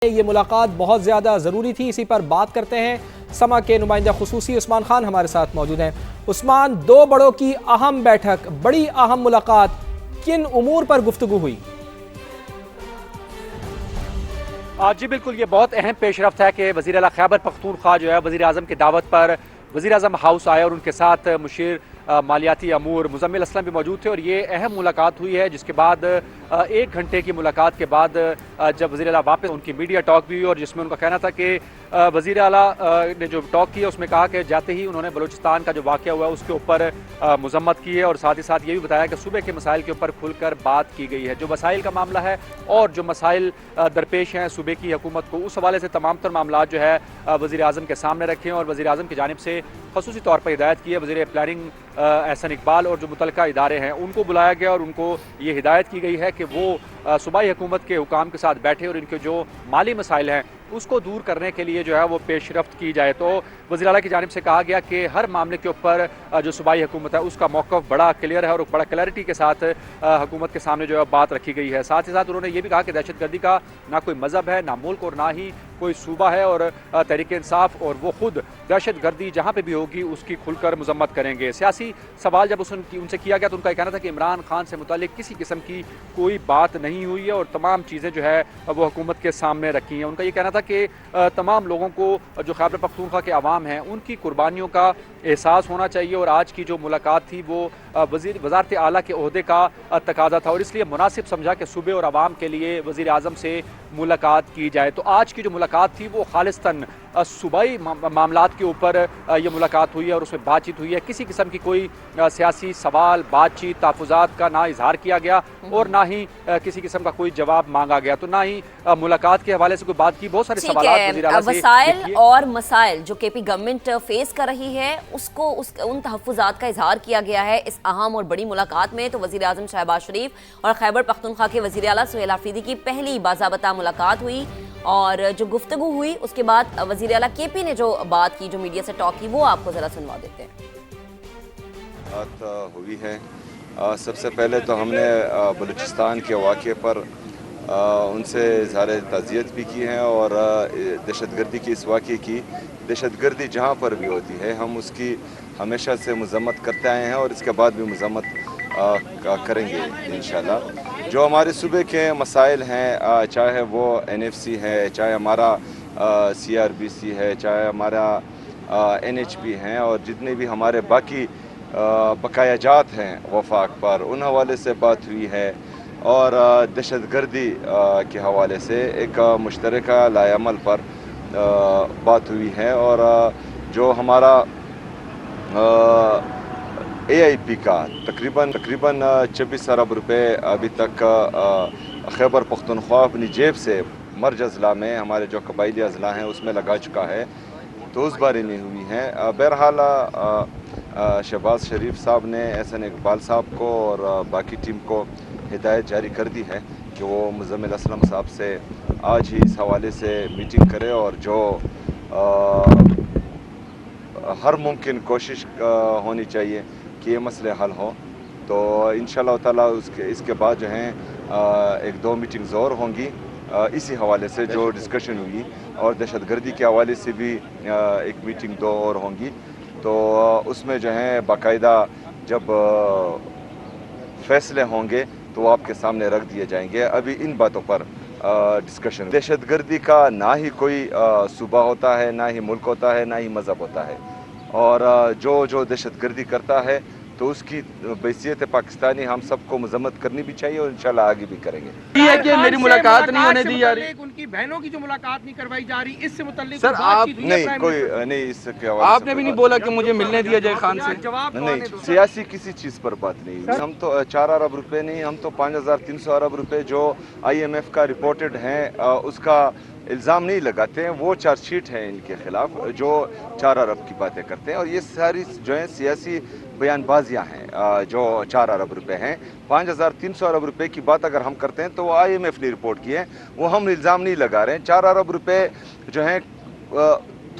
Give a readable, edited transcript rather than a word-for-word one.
یہ ملاقات بہت زیادہ ضروری تھی، اسی پر بات کرتے ہیں۔ سما کے نمائندہ خصوصی عثمان خان ہمارے ساتھ موجود ہیں۔ عثمان، دو بڑوں کی اہم بیٹھک، بڑی اہم ملاقات، کن امور پر گفتگو ہوئی؟ جی بالکل، یہ بہت اہم پیش رفت ہے کہ وزیر اعلیٰ خیبر پختونخوا جو ہے وزیر اعظم کی دعوت پر وزیر اعظم ہاؤس آئے اور ان کے ساتھ مشیر مالیاتی امور مزمل اسلم بھی موجود تھے، اور یہ اہم ملاقات ہوئی ہے، جس کے بعد 1 گھنٹے کی ملاقات کے بعد جب وزیر اعلیٰ واپس، ان کی میڈیا ٹاک بھی ہوئی، اور جس میں ان کا کہنا تھا کہ وزیر اعلیٰ نے جو ٹاک کیا اس میں کہا کہ جاتے ہی انہوں نے بلوچستان کا جو واقعہ ہوا ہے اس کے اوپر مذمت کی ہے، اور ساتھ ہی ساتھ یہ بھی بتایا کہ صوبے کے مسائل کے اوپر کھل کر بات کی گئی ہے۔ جو مسائل کا معاملہ ہے اور جو مسائل درپیش ہیں صوبے کی حکومت کو، اس حوالے سے تمام تر معاملات جو ہے وزیر اعظم کے سامنے رکھے ہیں، اور وزیر اعظم کی جانب سے خصوصی طور پر ہدایت کی ہے۔ وزیر پلاننگ احسن اقبال اور جو متعلقہ ادارے ہیں ان کو بلایا گیا، اور ان کو یہ ہدایت کی گئی ہے کہ وہ صوبائی حکومت کے حکام کے ساتھ بیٹھے اور ان کے جو مالی مسائل ہیں اس کو دور کرنے کے لیے جو ہے وہ پیش رفت کی جائے۔ تو وزیر اعلیٰ کی جانب سے کہا گیا کہ ہر معاملے کے اوپر جو صوبائی حکومت ہے اس کا موقف بڑا کلیئر ہے، اور بڑا کلیئرٹی کے ساتھ حکومت کے سامنے جو ہے بات رکھی گئی ہے۔ ساتھ ہی ساتھ انہوں نے یہ بھی کہا کہ دہشت گردی کا نہ کوئی مذہب ہے، نہ ملک، اور نہ ہی کوئی صوبہ ہے، اور تحریک انصاف اور وہ خود دہشت گردی جہاں پہ بھی ہوگی اس کی کھل کر مذمت کریں گے۔ سیاسی سوال جب ان سے کیا گیا تو ان کا یہ کہنا تھا کہ عمران خان سے متعلق کسی قسم کی کوئی بات نہیں ہوئی ہے، اور تمام چیزیں جو ہے وہ حکومت کے سامنے رکھی ہیں۔ ان کا یہ کہنا تھا کہ تمام لوگوں کو جو خیبر پختونخوا کے عوام ہیں ان کی قربانیوں کا احساس ہونا چاہیے، اور آج کی جو ملاقات تھی وہ وزارت اعلیٰ کے عہدے کا تقاضا تھا، اور اس لیے مناسب سمجھا کہ صوبے اور عوام کے لیے وزیر اعظم سے ملاقات کی جائے۔ تو آج کی جو ملاقات تھی وہ خالصتاً صوبائی معاملات کے اوپر یہ ملاقات ہوئی ہے، اور اس میں بات چیت ہوئی ہے۔ کسی قسم کی کوئی سیاسی سوال، بات چیت، تحفظات کا نہ اظہار کیا گیا، اور نہ ہی کسی قسم کا کوئی جواب مانگا گیا، تو نہ ہی ملاقات کے حوالے سے کوئی بات کی۔ بہت سارے سوالات وزیر اعلیٰ سے وسائل اور مسائل جو کے پی گورنمنٹ فیس کر رہی ہے ان تحفظات کا اظہار کیا گیا ہے اس اہم اور بڑی ملاقات میں۔ تو وزیر اعظم شہباز شریف اور خیبر پختونخوا کے وزیر اعلیٰ سہیل آفریدی کی پہلی باضابطہ ملاقات ہوئی، اور جو گفتگو ہوئی اس کے بعد وزیر اعلیٰ کے پی نے جو بات کی، جو میڈیا سے ٹاک کی، وہ آپ کو ذرا سنوا دیتے ہیں۔ بات ہوئی ہے، سب سے پہلے تو ہم نے بلوچستان کے واقعے پر ان سے اظہار تعزیت بھی کی ہے، اور دہشت گردی کی اس واقعے کی، دہشت گردی جہاں پر بھی ہوتی ہے ہم اس کی ہمیشہ سے مذمت کرتے آئے ہیں، اور اس کے بعد بھی مذمت کریں گے انشاءاللہ۔ جو ہمارے صوبے کے مسائل ہیں، چاہے وہ NFC ہے، چاہے ہمارا CRBC ہے، چاہے ہمارا NHP ہیں، اور جتنے بھی ہمارے باقی بقایا جات ہیں وفاق پر، ان حوالے سے بات ہوئی ہے، اور دہشت گردی کے حوالے سے ایک مشترکہ لائحہ عمل پر بات ہوئی ہے، اور جو ہمارا AIP کا تقریباً 26 ارب روپے ابھی تک خیبر پختونخوا اپنی جیب سے مرج اضلاع میں، ہمارے جو قبائلی اضلاع ہیں اس میں لگا چکا ہے، تو اس بارے میں ہوئی ہے۔ بہرحال شہباز شریف صاحب نے احسن اقبال صاحب کو اور باقی ٹیم کو ہدایت جاری کر دی ہے کہ وہ مزمل اسلم صاحب سے آج ہی اس حوالے سے میٹنگ کرے، اور جو ہر ممکن کوشش ہونی چاہیے کہ یہ مسئلے حل ہوں۔ تو انشاءاللہ تعالیٰ اس کے بعد جو ہیں 1-2 میٹنگز اور ہوں گی اسی حوالے سے جو ڈسکشن ہوئی، اور دہشت گردی کے حوالے سے بھی 1 میٹنگ 2 اور ہوں گی، تو اس میں جو ہیں باقاعدہ جب فیصلے ہوں گے تو وہ آپ کے سامنے رکھ دیے جائیں گے۔ ابھی ان باتوں پر ڈسکشن، دہشت گردی کا نہ ہی کوئی صوبہ ہوتا ہے، نہ ہی ملک ہوتا ہے، نہ ہی مذہب ہوتا ہے، اور جو دہشت گردی کرتا ہے تو اس کی بحیثیت پاکستانی ہم سب کو مذمت کرنی بھی چاہیے، اور انشاءاللہ آگے بھی کریں گے۔ یہ ہے کہ میری ملاقات نہیں ہونے دی جا رہی، ان کی بہنوں کی جو ملاقات نہیں کروائی جا رہی، اس سے متعلق سر آپ نہیں کوئی نہیں، اس کے حوالے آپ نے بھی نہیں بولا کہ مجھے ملنے دیا جائے خان سے؟ نہیں، سیاسی کسی چیز پر بات نہیں ہوئی۔ ہم تو 4 ارب روپے نہیں، ہم تو 5300 ارب روپے جو IMF کا رپورٹڈ ہیں اس کا الزام نہیں لگاتے ہیں، وہ چارج شیٹ ہے ان کے خلاف جو 4 ارب کی باتیں کرتے ہیں، اور یہ ساری جو ہیں سیاسی بیان بازیاں ہیں جو 4 ارب روپے ہیں۔ 5300 ارب روپے کی بات اگر ہم کرتے ہیں تو وہ IMF نے رپورٹ کی ہے، وہ ہم الزام نہیں لگا رہے ہیں۔ 4 ارب روپے جو ہیں